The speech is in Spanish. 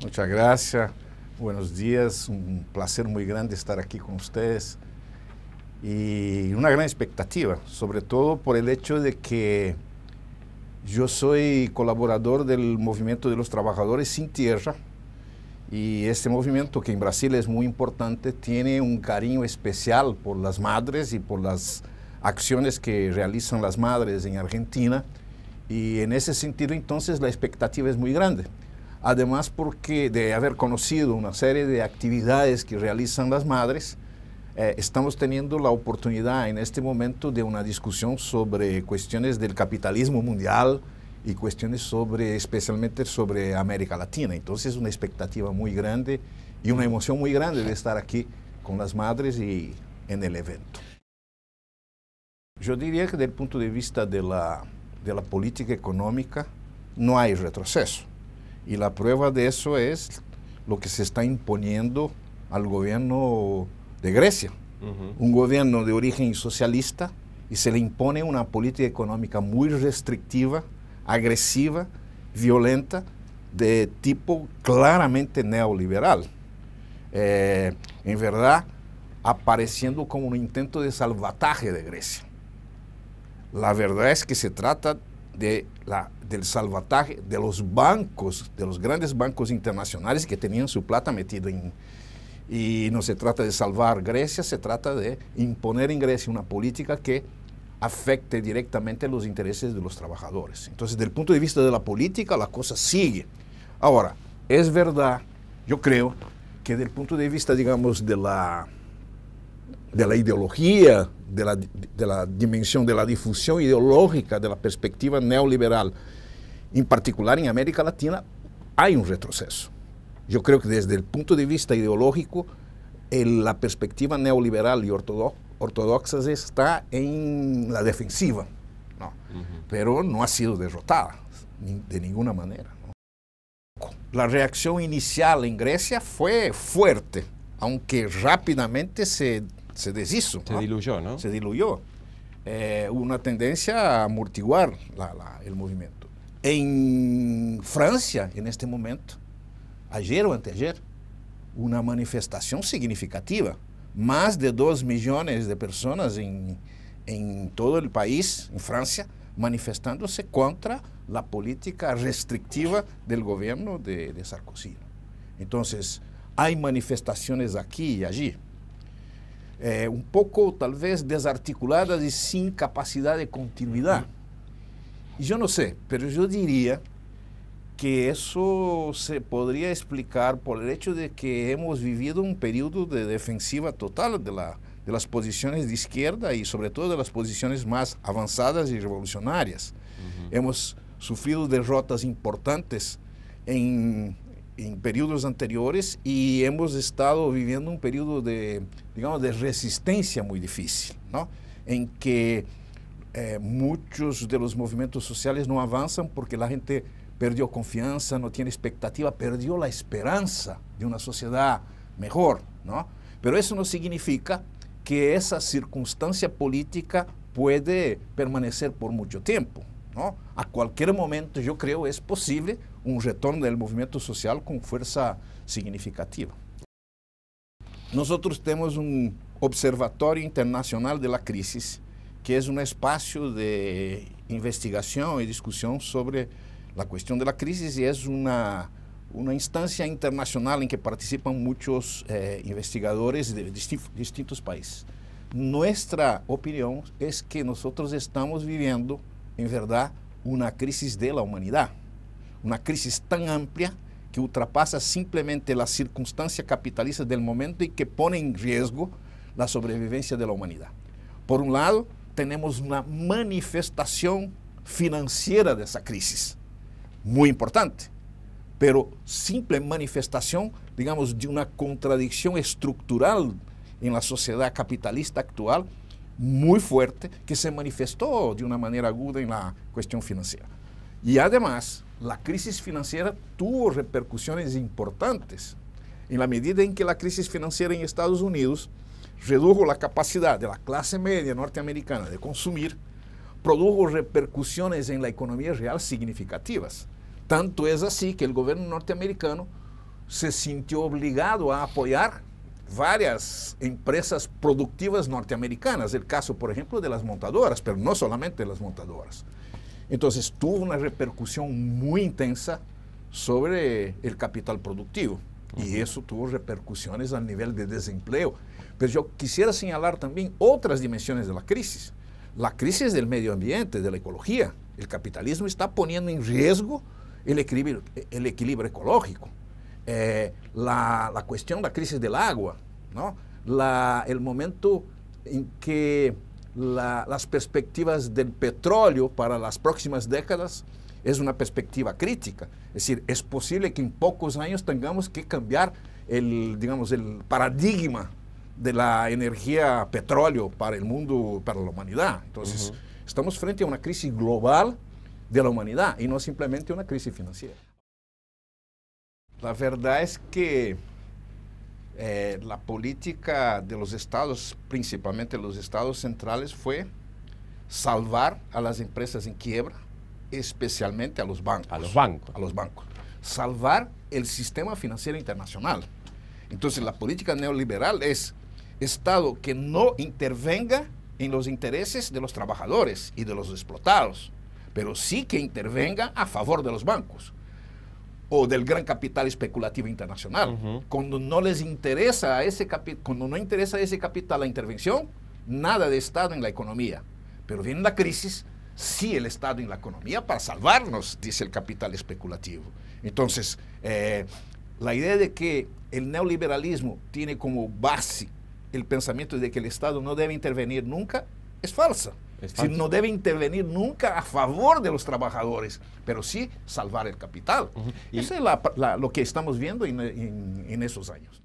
Muchas gracias. Buenos días. Un placer muy grande estar aquí con ustedes. Y una gran expectativa, sobre todo por el hecho de que yo soy colaborador del Movimiento de los Trabajadores Sin Tierra. Y este movimiento, que en Brasil es muy importante, tiene un cariño especial por las madres y por las acciones que realizan las madres en Argentina. Y en ese sentido, entonces, la expectativa es muy grande. Además, porque de haber conocido una serie de actividades que realizan las madres, estamos teniendo la oportunidad en este momento de una discusión sobre cuestiones del capitalismo mundial y cuestiones especialmente sobre América Latina. Entonces, una expectativa muy grande y una emoción muy grande de estar aquí con las madres y en el evento. Yo diría que desde el punto de vista de la política económica no hay retroceso. Y la prueba de eso es lo que se está imponiendo al gobierno de Grecia. Un gobierno de origen socialista, y se le impone una política económica muy restrictiva, agresiva, violenta, de tipo claramente neoliberal. En verdad, apareciendo como un intento de salvataje de Grecia. La verdad es que se trata del salvataje de los bancos, de los grandes bancos internacionales que tenían su plata metida en... Y no se trata de salvar Grecia, se trata de imponer en Grecia una política que afecte directamente los intereses de los trabajadores. Entonces, desde el punto de vista de la política, la cosa sigue. Ahora, es verdad, yo creo, que desde el punto de vista, digamos, de la ideología, de la dimensión de la difusión ideológica de la perspectiva neoliberal, en particular en América Latina, hay un retroceso. Yo creo que desde el punto de vista ideológico, la perspectiva neoliberal y ortodoxa está en la defensiva, ¿no? Pero no ha sido derrotada de ninguna manera, ¿no? La reacción inicial en Grecia fue fuerte, aunque rápidamente se deshizo. Se diluyó, ¿no? Se diluyó. Hubo una tendencia a amortiguar el movimiento. En Francia, en este momento, ayer o anteayer, una manifestación significativa. Más de 2 millones de personas en todo el país, en Francia, manifestándose contra la política restrictiva del gobierno de Sarkozy. Entonces, hay manifestaciones aquí y allí. Un poco tal vez desarticuladas y sin capacidad de continuidad. Y yo no sé, pero yo diría que eso se podría explicar por el hecho de que hemos vivido un periodo de defensiva total de las posiciones de izquierda y sobre todo de las posiciones más avanzadas y revolucionarias. Hemos sufrido derrotas importantes en periodos anteriores y hemos estado viviendo un periodo de, digamos, de resistencia muy difícil, ¿no? En que muchos de los movimientos sociales no avanzan porque la gente perdió confianza, no tiene expectativa, perdió la esperanza de una sociedad mejor, ¿no? Pero eso no significa que esa circunstancia política puede permanecer por mucho tiempo, ¿no? A cualquier momento, yo creo, es posible un retorno del movimiento social con fuerza significativa. Nosotros tenemos un Observatorio Internacional de la Crisis, que es un espacio de investigación y discusión sobre la cuestión de la crisis, y es una instancia internacional en que participan muchos investigadores de distintos países. Nuestra opinión es que nosotros estamos viviendo, en verdad, una crisis de la humanidad, una crisis tan amplia que ultrapasa simplemente la circunstancia capitalista del momento y que pone en riesgo la sobrevivencia de la humanidad. Por un lado, tenemos una manifestación financiera de esa crisis, muy importante, pero simple manifestación, digamos, de una contradicción estructural en la sociedad capitalista actual, muy fuerte, que se manifestó de una manera aguda en la cuestión financiera. Y además, la crisis financiera tuvo repercusiones importantes, en la medida en que la crisis financiera en Estados Unidos redujo la capacidad de la clase media norteamericana de consumir, produjo repercusiones en la economía real significativas. Tanto es así que el gobierno norteamericano se sintió obligado a apoyar varias empresas productivas norteamericanas, el caso, por ejemplo, de las montadoras, pero no solamente las montadoras. Entonces tuvo una repercusión muy intensa sobre el capital productivo, y eso tuvo repercusiones a nivel de desempleo. Pero yo quisiera señalar también otras dimensiones de la crisis. La crisis del medio ambiente, de la ecología. El capitalismo está poniendo en riesgo el equilibrio ecológico. La cuestión de la crisis del agua, ¿no? El momento en que las perspectivas del petróleo para las próximas décadas es una perspectiva crítica. Es decir, es posible que en pocos años tengamos que cambiar el paradigma de la energía petróleo para el mundo, para la humanidad. Entonces, estamos frente a una crisis global de la humanidad y no simplemente una crisis financiera. La verdad es que la política de los estados, principalmente los estados centrales, fue salvar a las empresas en quiebra, especialmente a los bancos. A los bancos. Salvar el sistema financiero internacional. Entonces, la política neoliberal es Estado que no intervenga en los intereses de los trabajadores y de los explotados, pero sí que intervenga a favor de los bancos o del gran capital especulativo internacional. Cuando no les interesa cuando no interesa a ese capital la intervención, nada de Estado en la economía. Pero viene la crisis, sí el Estado en la economía para salvarnos, dice el capital especulativo. Entonces, la idea de que el neoliberalismo tiene como base el pensamiento de que el Estado no debe intervenir nunca es falsa. No debe intervenir nunca a favor de los trabajadores, pero sí salvar el capital. Eso es lo que estamos viendo en esos años.